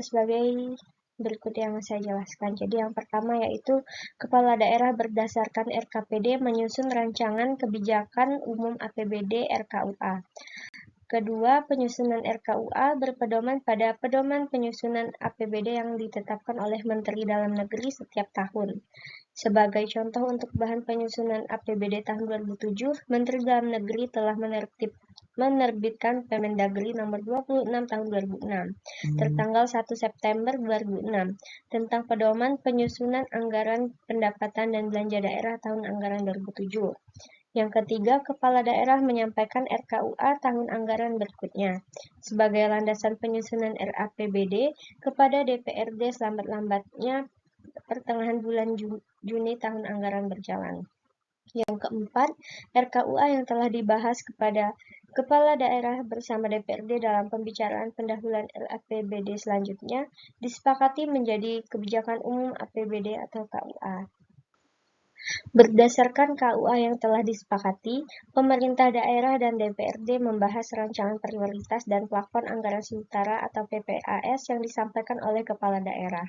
Speaker 2: sebagai berikut yang saya jelaskan. Jadi yang pertama yaitu kepala daerah berdasarkan RKPD menyusun rancangan kebijakan umum APBD RKUA. Kedua, penyusunan RKUA berpedoman pada pedoman penyusunan APBD yang ditetapkan oleh Menteri Dalam Negeri setiap tahun. Sebagai contoh untuk bahan penyusunan APBD tahun 2007, Menteri Dalam Negeri telah menerbitkan Permendagri nomor 26 tahun 2006 tertanggal 1 September 2006 tentang pedoman penyusunan anggaran pendapatan dan belanja daerah tahun anggaran 2007. Yang ketiga, kepala daerah menyampaikan RKUA tahun anggaran berikutnya sebagai landasan penyusunan RAPBD kepada DPRD selambat-lambatnya pertengahan bulan Juni tahun anggaran berjalan. Yang keempat, RKUA yang telah dibahas kepada kepala daerah bersama DPRD dalam pembicaraan pendahuluan RAPBD selanjutnya disepakati menjadi kebijakan umum APBD atau KUA. Berdasarkan KUA yang telah disepakati, pemerintah daerah dan DPRD membahas rancangan prioritas dan plafon anggaran sementara atau PPAS yang disampaikan oleh kepala daerah.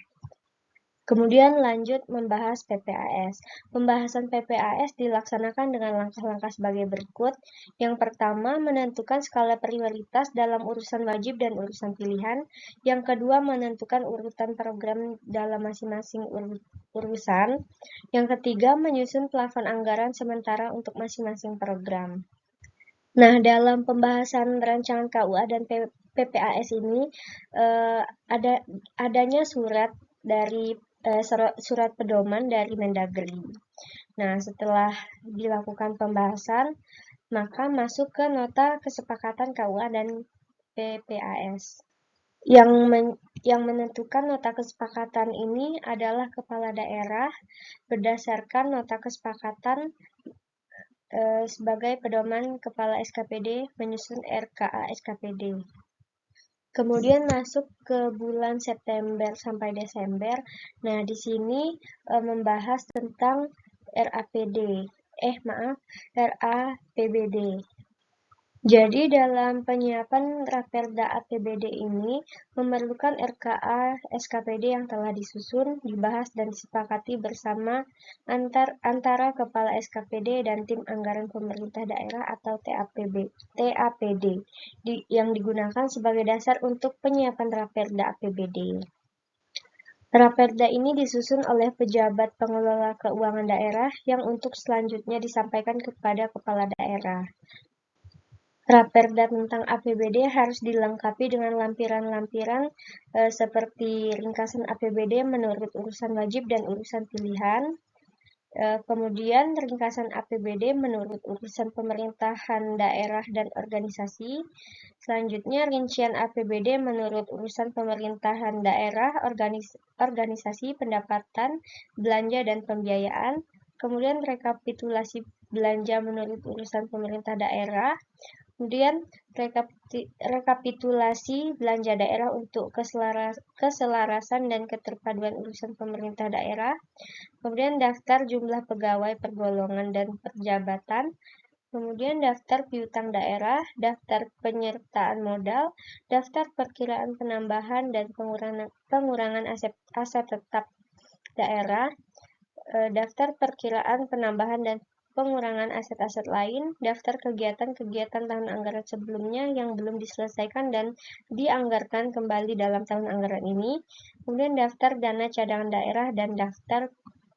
Speaker 2: Kemudian lanjut membahas PPAS. Pembahasan PPAS dilaksanakan dengan langkah-langkah sebagai berikut. Yang pertama, menentukan skala prioritas dalam urusan wajib dan urusan pilihan. Yang kedua, menentukan urutan program dalam masing-masing urusan. Yang ketiga, menyusun plafon anggaran sementara untuk masing-masing program. Nah, dalam pembahasan rancangan KUA dan PPAS ini adanya surat pedoman dari Mendagri. Nah, setelah dilakukan pembahasan, maka masuk ke nota kesepakatan KUA dan PPAS. Yang menentukan nota kesepakatan ini adalah kepala daerah berdasarkan nota kesepakatan sebagai pedoman kepala SKPD menyusun RKA SKPD. Kemudian masuk ke bulan September sampai Desember. Nah, di sini membahas tentang RAPBD. Jadi dalam penyiapan Raperda APBD ini memerlukan RKA SKPD yang telah disusun, dibahas dan disepakati bersama antara Kepala SKPD dan Tim Anggaran Pemerintah Daerah atau TAPD yang digunakan sebagai dasar untuk penyiapan Raperda APBD. Raperda ini disusun oleh pejabat pengelola keuangan daerah yang untuk selanjutnya disampaikan kepada kepala daerah. Raperda tentang APBD harus dilengkapi dengan lampiran-lampiran seperti ringkasan APBD menurut urusan wajib dan urusan pilihan, Kemudian ringkasan APBD menurut urusan pemerintahan daerah dan organisasi. Selanjutnya rincian APBD menurut urusan pemerintahan daerah, organisasi, pendapatan, belanja, dan pembiayaan. Kemudian rekapitulasi belanja menurut urusan pemerintah daerah. Kemudian rekapitulasi belanja daerah untuk keselarasan dan keterpaduan urusan pemerintah daerah. Kemudian daftar jumlah pegawai per golongan dan per jabatan. Kemudian daftar piutang daerah, daftar penyertaan modal, daftar perkiraan penambahan dan pengurangan aset tetap daerah, daftar perkiraan penambahan dan pengurangan aset-aset lain, daftar kegiatan-kegiatan tahun anggaran sebelumnya yang belum diselesaikan dan dianggarkan kembali dalam tahun anggaran ini, kemudian daftar dana cadangan daerah dan daftar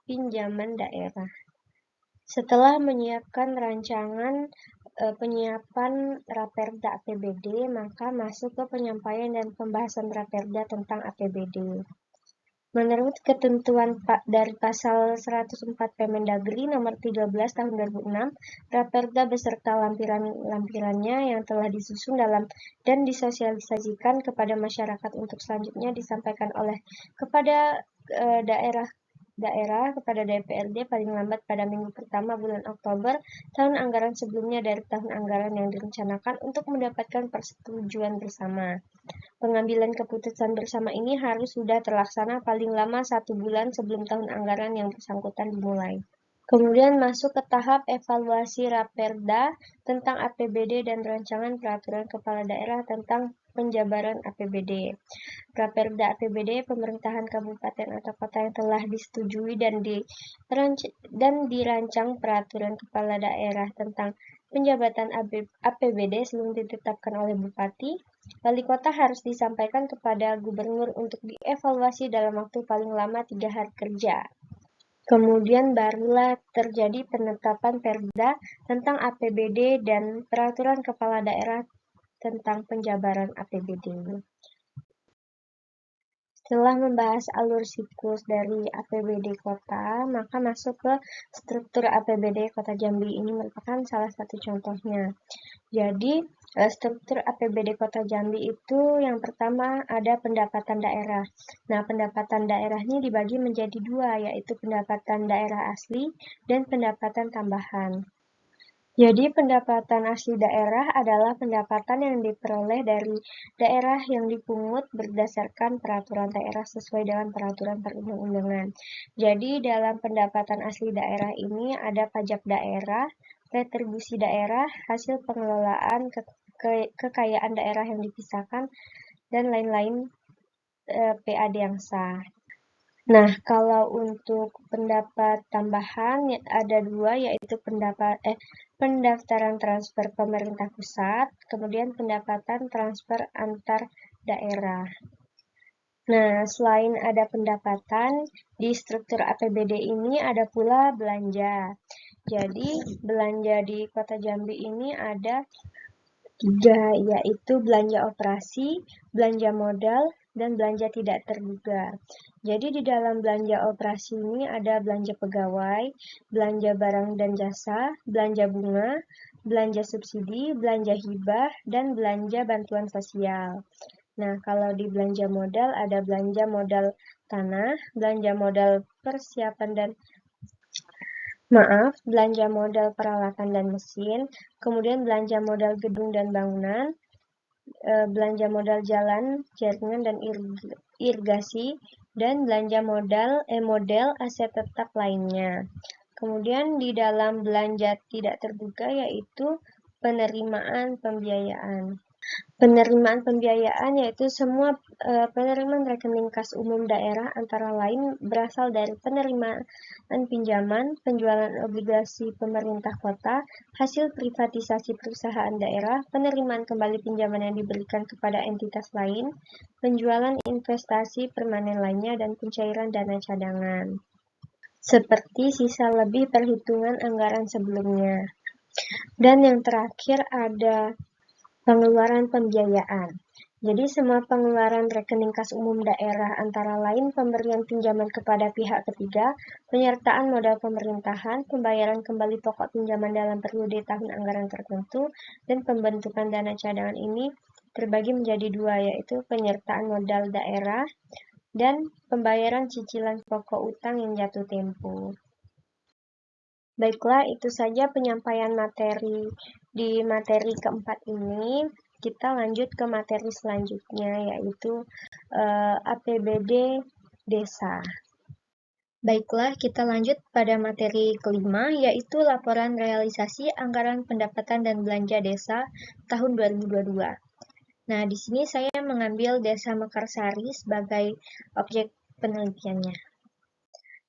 Speaker 2: pinjaman daerah. Setelah menyiapkan rancangan penyiapan Raperda APBD, maka masuk ke penyampaian dan pembahasan Raperda tentang APBD. Menurut ketentuan dari pasal 104 Permendagri nomor 13 tahun 2006, Raperda beserta lampiran-lampirannya yang telah disusun dalam dan disosialisasikan kepada masyarakat untuk selanjutnya disampaikan kepada daerah kepada DPRD paling lambat pada minggu pertama bulan Oktober tahun anggaran sebelumnya dari tahun anggaran yang direncanakan untuk mendapatkan persetujuan bersama. Pengambilan keputusan bersama ini harus sudah terlaksana paling lama 1 bulan sebelum tahun anggaran yang bersangkutan dimulai. Kemudian masuk ke tahap evaluasi Raperda tentang APBD dan rancangan peraturan kepala daerah tentang penjabaran APBD. Raperda APBD pemerintahan kabupaten atau kota yang telah disetujui dan dirancang peraturan kepala daerah tentang penjabatan APBD sebelum ditetapkan oleh Bupati, Wali Kota harus disampaikan kepada Gubernur untuk dievaluasi dalam waktu paling lama 3 hari kerja. Kemudian barulah terjadi penetapan Perda tentang APBD dan peraturan kepala daerah tentang penjabaran APBD. Setelah membahas alur siklus dari APBD kota, maka masuk ke struktur APBD Kota Jambi. Ini merupakan salah satu contohnya. Jadi, struktur APBD Kota Jambi itu yang pertama ada pendapatan daerah. Nah, pendapatan daerah ini dibagi menjadi 2, yaitu pendapatan daerah asli dan pendapatan tambahan. Jadi, pendapatan asli daerah adalah pendapatan yang diperoleh dari daerah yang dipungut berdasarkan peraturan daerah sesuai dengan peraturan perundang-undangan. Jadi, dalam pendapatan asli daerah ini ada pajak daerah, retribusi daerah, hasil pengelolaan kekayaan daerah yang dipisahkan, dan lain-lain PAD yang sah. Nah, kalau untuk pendapat tambahan ada 2, yaitu pendaftaran transfer pemerintah pusat, kemudian pendapatan transfer antar daerah. Nah, selain ada pendapatan, di struktur APBD ini ada pula belanja. Jadi, belanja di Kota Jambi ini ada 3, yaitu belanja operasi, belanja modal, dan belanja tidak terduga. Jadi di dalam belanja operasi ini ada belanja pegawai, belanja barang dan jasa, belanja bunga, belanja subsidi, belanja hibah, dan belanja bantuan sosial. Nah, kalau di belanja modal ada belanja modal tanah, belanja modal belanja modal peralatan dan mesin, kemudian belanja modal gedung dan bangunan, belanja modal jalan, jaringan dan irigasi, dan belanja model aset tetap lainnya. Kemudian di dalam belanja tidak terduga yaitu penerimaan pembiayaan. Penerimaan pembiayaan yaitu semua penerimaan rekening kas umum daerah antara lain berasal dari penerimaan pinjaman, penjualan obligasi pemerintah kota, hasil privatisasi perusahaan daerah, penerimaan kembali pinjaman yang diberikan kepada entitas lain, penjualan investasi permanen lainnya, dan pencairan dana cadangan. Seperti sisa lebih perhitungan anggaran sebelumnya. Dan yang terakhir ada pengeluaran pembiayaan. Jadi semua pengeluaran rekening kas umum daerah antara lain pemberian pinjaman kepada pihak ketiga, penyertaan modal pemerintahan, pembayaran kembali pokok pinjaman dalam periode tahun anggaran tertentu, dan pembentukan dana cadangan ini terbagi menjadi dua, yaitu penyertaan modal daerah dan pembayaran cicilan pokok utang yang jatuh tempo. Baiklah, itu saja penyampaian materi di materi keempat ini. Kita lanjut ke materi selanjutnya, yaitu APBD Desa. Baiklah, kita lanjut pada materi kelima, yaitu laporan realisasi anggaran pendapatan dan belanja desa tahun 2022. Nah, di sini saya mengambil Desa Mekarsari sebagai objek penelitiannya.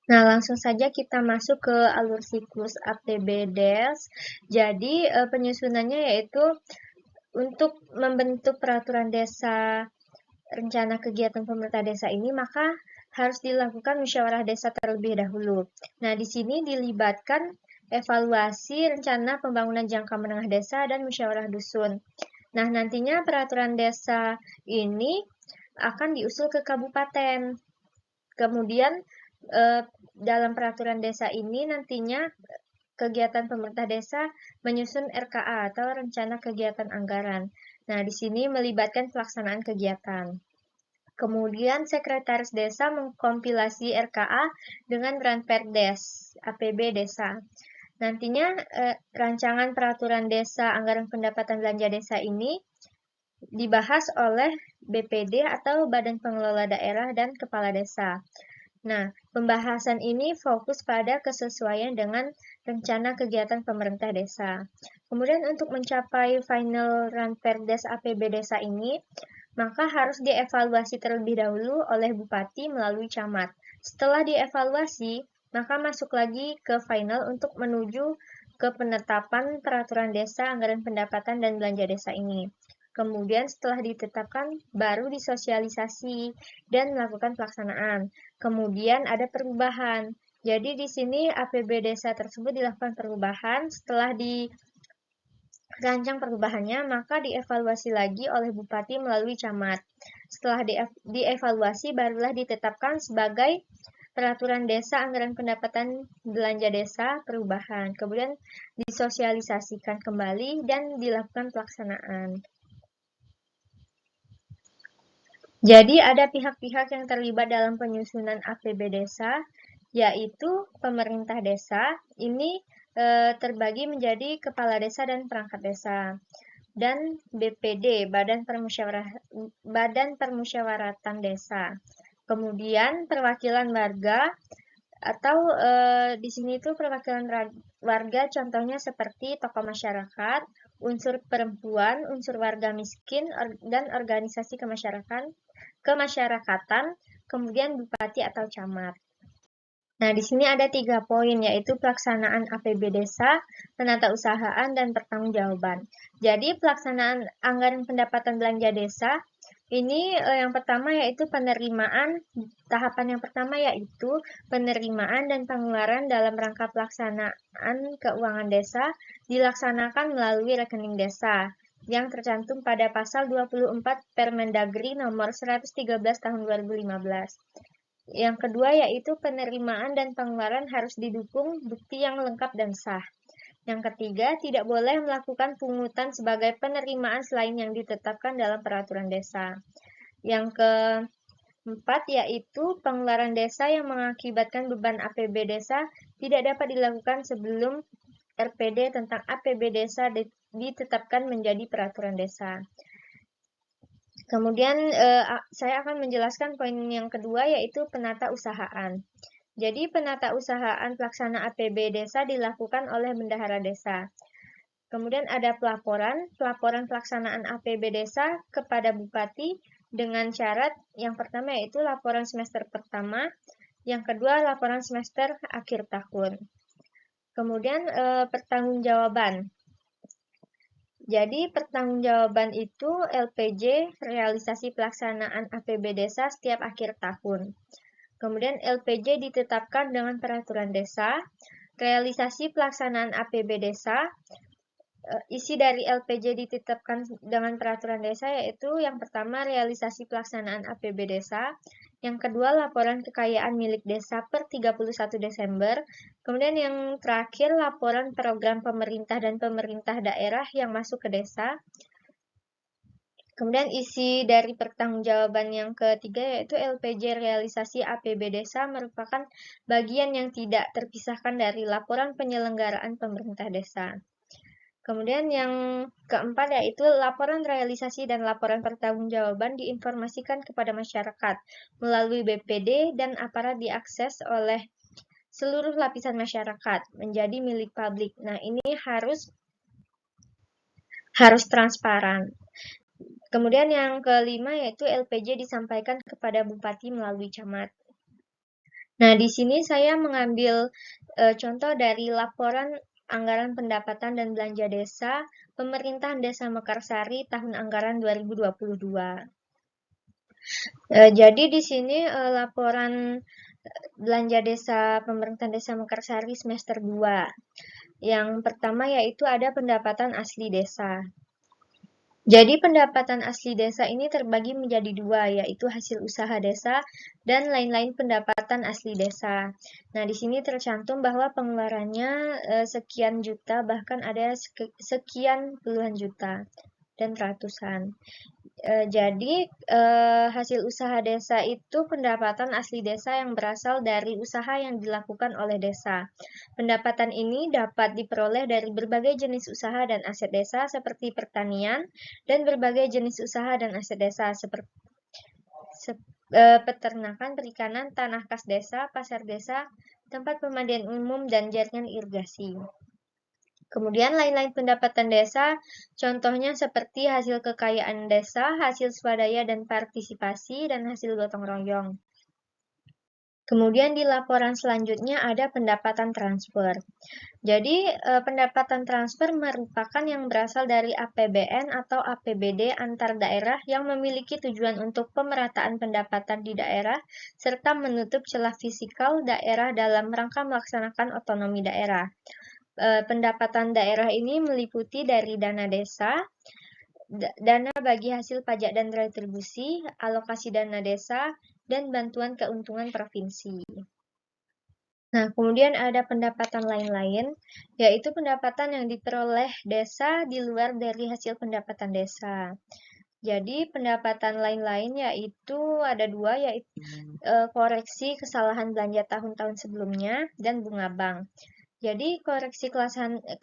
Speaker 2: Nah, langsung saja kita masuk ke alur siklus APBDes. Jadi, penyusunannya yaitu untuk membentuk peraturan desa rencana kegiatan pemerintah desa ini, maka harus dilakukan musyawarah desa terlebih dahulu. Nah, di sini dilibatkan evaluasi rencana pembangunan jangka menengah desa dan musyawarah dusun. Nah, nantinya peraturan desa ini akan diusul ke kabupaten. Kemudian dalam peraturan desa ini nantinya kegiatan pemerintah desa menyusun RKA atau rencana kegiatan anggaran. Nah, di sini melibatkan pelaksanaan kegiatan. Kemudian sekretaris desa mengkompilasi RKA dengan Ranperdes APB desa. Nantinya rancangan peraturan desa anggaran pendapatan belanja desa ini dibahas oleh BPD atau Badan Pengelola Daerah dan Kepala Desa. Nah, pembahasan ini fokus pada kesesuaian dengan rencana kegiatan pemerintah desa. Kemudian untuk mencapai final Ranperdes APB desa ini, maka harus dievaluasi terlebih dahulu oleh Bupati melalui camat. Setelah dievaluasi, maka masuk lagi ke final untuk menuju ke penetapan peraturan desa anggaran pendapatan dan belanja desa ini. Kemudian setelah ditetapkan, baru disosialisasi dan melakukan pelaksanaan. Kemudian ada perubahan. Jadi di sini APB desa tersebut dilakukan perubahan. Setelah dirancang perubahannya, maka dievaluasi lagi oleh Bupati melalui camat. Setelah dievaluasi, barulah ditetapkan sebagai peraturan desa anggaran pendapatan belanja desa perubahan. Kemudian disosialisasikan kembali dan dilakukan pelaksanaan. Jadi ada pihak-pihak yang terlibat dalam penyusunan APB desa, yaitu pemerintah desa. Ini terbagi menjadi kepala desa dan perangkat desa. Dan BPD, Badan Permusyawaratan Desa. Kemudian perwakilan warga atau di sini itu perwakilan warga contohnya seperti tokoh masyarakat, unsur perempuan, unsur warga miskin, dan organisasi kemasyarakatan, kemudian bupati atau camat. Nah, di sini ada 3 poin, yaitu pelaksanaan APB desa, penatausahaan, dan pertanggungjawaban. Jadi, pelaksanaan anggaran pendapatan belanja desa, ini yang pertama yaitu penerimaan, tahapan yang pertama yaitu penerimaan dan pengeluaran dalam rangka pelaksanaan keuangan desa dilaksanakan melalui rekening desa yang tercantum pada pasal 24 Permendagri nomor 113 tahun 2015. Yang kedua yaitu penerimaan dan pengeluaran harus didukung bukti yang lengkap dan sah. Yang ketiga, tidak boleh melakukan pungutan sebagai penerimaan selain yang ditetapkan dalam peraturan desa. Yang keempat yaitu pengeluaran desa yang mengakibatkan beban APB desa tidak dapat dilakukan sebelum RPD tentang APB desa ditetapkan menjadi peraturan desa. Kemudian saya akan menjelaskan poin yang kedua yaitu penatausahaan. Jadi penatausahaan pelaksana APB desa dilakukan oleh bendahara desa. Kemudian ada pelaporan pelaksanaan APB desa kepada Bupati dengan syarat yang pertama yaitu laporan semester pertama, yang kedua laporan semester akhir tahun. Kemudian pertanggungjawaban. Jadi pertanggungjawaban itu LPJ, realisasi pelaksanaan APB desa setiap akhir tahun. Kemudian LPJ ditetapkan dengan peraturan desa, realisasi pelaksanaan APB desa isi dari LPJ ditetapkan dengan peraturan desa yaitu yang pertama realisasi pelaksanaan APB desa, yang kedua laporan kekayaan milik desa per 31 Desember, kemudian yang terakhir laporan program pemerintah dan pemerintah daerah yang masuk ke desa. Kemudian isi dari pertanggungjawaban yang ketiga yaitu LPJ realisasi APB desa merupakan bagian yang tidak terpisahkan dari laporan penyelenggaraan pemerintah desa. Kemudian yang keempat yaitu laporan realisasi dan laporan pertanggungjawaban diinformasikan kepada masyarakat melalui BPD dan aparat diakses oleh seluruh lapisan masyarakat menjadi milik publik. Nah, ini harus transparan. Kemudian yang kelima yaitu LPJ disampaikan kepada bupati melalui camat. Nah, di sini saya mengambil contoh dari laporan Anggaran Pendapatan dan Belanja Desa Pemerintahan Desa Mekarsari tahun anggaran 2022. Jadi di sini laporan belanja desa Pemerintahan Desa Mekarsari semester 2. Yang pertama yaitu ada pendapatan asli desa. Jadi pendapatan asli desa ini terbagi menjadi dua, yaitu hasil usaha desa dan lain-lain pendapatan asli desa. Nah, di sini tercantum bahwa pengeluarannya sekian juta, bahkan ada sekian puluhan juta dan ratusan. Jadi hasil usaha desa itu pendapatan asli desa yang berasal dari usaha yang dilakukan oleh desa. Pendapatan ini dapat diperoleh dari berbagai jenis usaha dan aset desa seperti pertanian dan berbagai jenis usaha dan aset desa seperti peternakan, perikanan, tanah kas desa, pasar desa, tempat pemandian umum, dan jaringan irigasi. Kemudian lain-lain pendapatan desa, contohnya seperti hasil kekayaan desa, hasil swadaya dan partisipasi, dan hasil gotong royong. Kemudian di laporan selanjutnya ada pendapatan transfer. Jadi pendapatan transfer merupakan yang berasal dari APBN atau APBD antar daerah yang memiliki tujuan untuk pemerataan pendapatan di daerah serta menutup celah fiskal daerah dalam rangka melaksanakan otonomi daerah. Pendapatan daerah ini meliputi dari dana desa, dana bagi hasil pajak dan retribusi, alokasi dana desa, dan bantuan keuntungan provinsi. Nah, kemudian ada pendapatan lain-lain, yaitu pendapatan yang diperoleh desa di luar dari hasil pendapatan desa. Jadi, pendapatan lain-lain yaitu ada dua, yaitu koreksi kesalahan belanja tahun-tahun sebelumnya dan bunga bank. Jadi, koreksi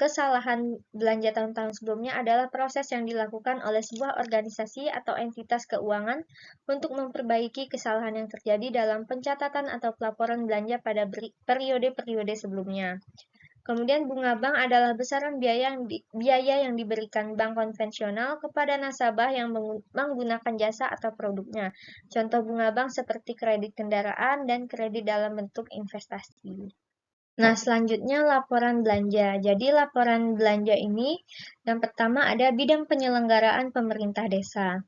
Speaker 2: kesalahan belanja tahun-tahun sebelumnya adalah proses yang dilakukan oleh sebuah organisasi atau entitas keuangan untuk memperbaiki kesalahan yang terjadi dalam pencatatan atau pelaporan belanja pada periode-periode sebelumnya. Kemudian bunga bank adalah besaran biaya yang diberikan bank konvensional kepada nasabah yang menggunakan jasa atau produknya. Contoh bunga bank seperti kredit kendaraan dan kredit dalam bentuk investasi. Nah, selanjutnya laporan belanja. Jadi, laporan belanja ini yang pertama ada bidang penyelenggaraan pemerintah desa,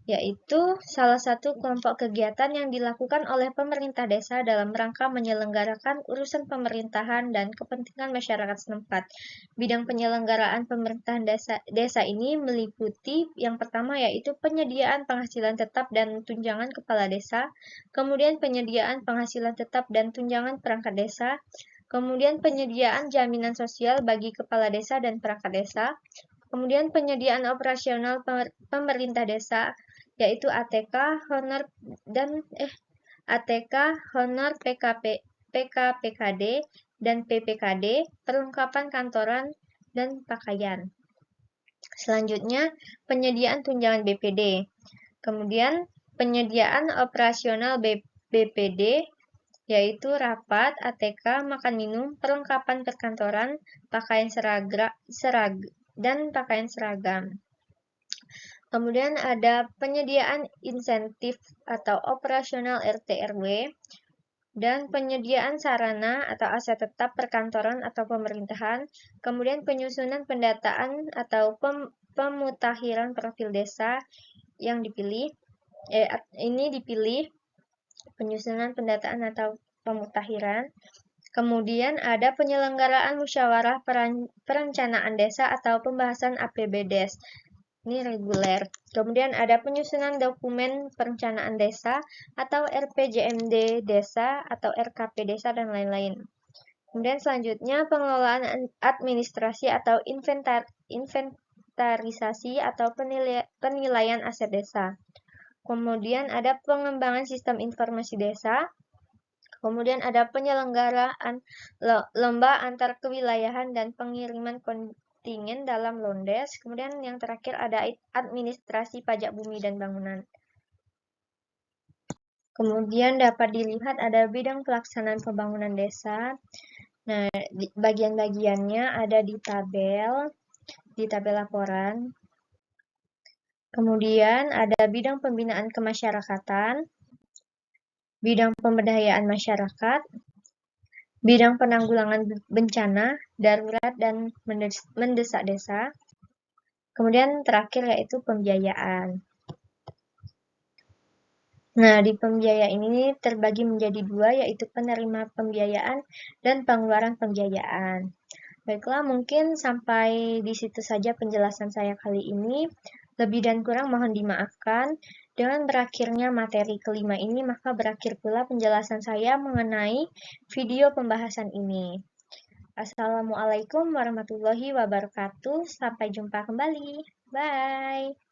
Speaker 2: yaitu salah satu kelompok kegiatan yang dilakukan oleh pemerintah desa dalam rangka menyelenggarakan urusan pemerintahan dan kepentingan masyarakat setempat. Bidang penyelenggaraan pemerintahan desa ini meliputi yang pertama yaitu penyediaan penghasilan tetap dan tunjangan kepala desa, kemudian penyediaan penghasilan tetap dan tunjangan perangkat desa, kemudian penyediaan jaminan sosial bagi kepala desa dan perangkat desa, kemudian penyediaan operasional pemerintah desa, yaitu ATK, honor PKPKD, dan PPKD, perlengkapan kantoran, dan pakaian. Selanjutnya, penyediaan tunjangan BPD. Kemudian, penyediaan operasional BPD, yaitu rapat, ATK, makan minum, perlengkapan perkantoran, pakaian seragam. Kemudian ada penyediaan insentif atau operasional RT/RW, dan penyediaan sarana atau aset tetap perkantoran atau pemerintahan, kemudian penyusunan pendataan atau pemutakhiran profil desa yang dipilih, penyusunan pendataan atau pemutakhiran. Kemudian ada penyelenggaraan musyawarah perencanaan desa atau pembahasan APBDes. Ini reguler. Kemudian ada penyusunan dokumen perencanaan desa atau RPJMD desa atau RKP desa dan lain-lain. Kemudian selanjutnya pengelolaan administrasi atau inventarisasi atau penilaian aset desa. Kemudian ada pengembangan sistem informasi desa. Kemudian ada penyelenggaraan lomba antar kewilayahan dan pengiriman kontingen dalam Londes. Kemudian yang terakhir ada administrasi pajak bumi dan bangunan. Kemudian dapat dilihat ada bidang pelaksanaan pembangunan desa. Nah, bagian-bagiannya ada di tabel laporan. Kemudian ada bidang pembinaan kemasyarakatan, bidang pemberdayaan masyarakat, bidang penanggulangan bencana, darurat, dan mendesak desa. Kemudian terakhir yaitu pembiayaan. Nah, di pembiayaan ini terbagi menjadi dua, yaitu penerima pembiayaan dan pengeluaran pembiayaan. Baiklah, mungkin sampai di situ saja penjelasan saya kali ini. Lebih dan kurang mohon dimaafkan. Dengan berakhirnya materi kelima ini, maka berakhir pula penjelasan saya mengenai video pembahasan ini. Assalamualaikum warahmatullahi wabarakatuh. Sampai jumpa kembali. Bye.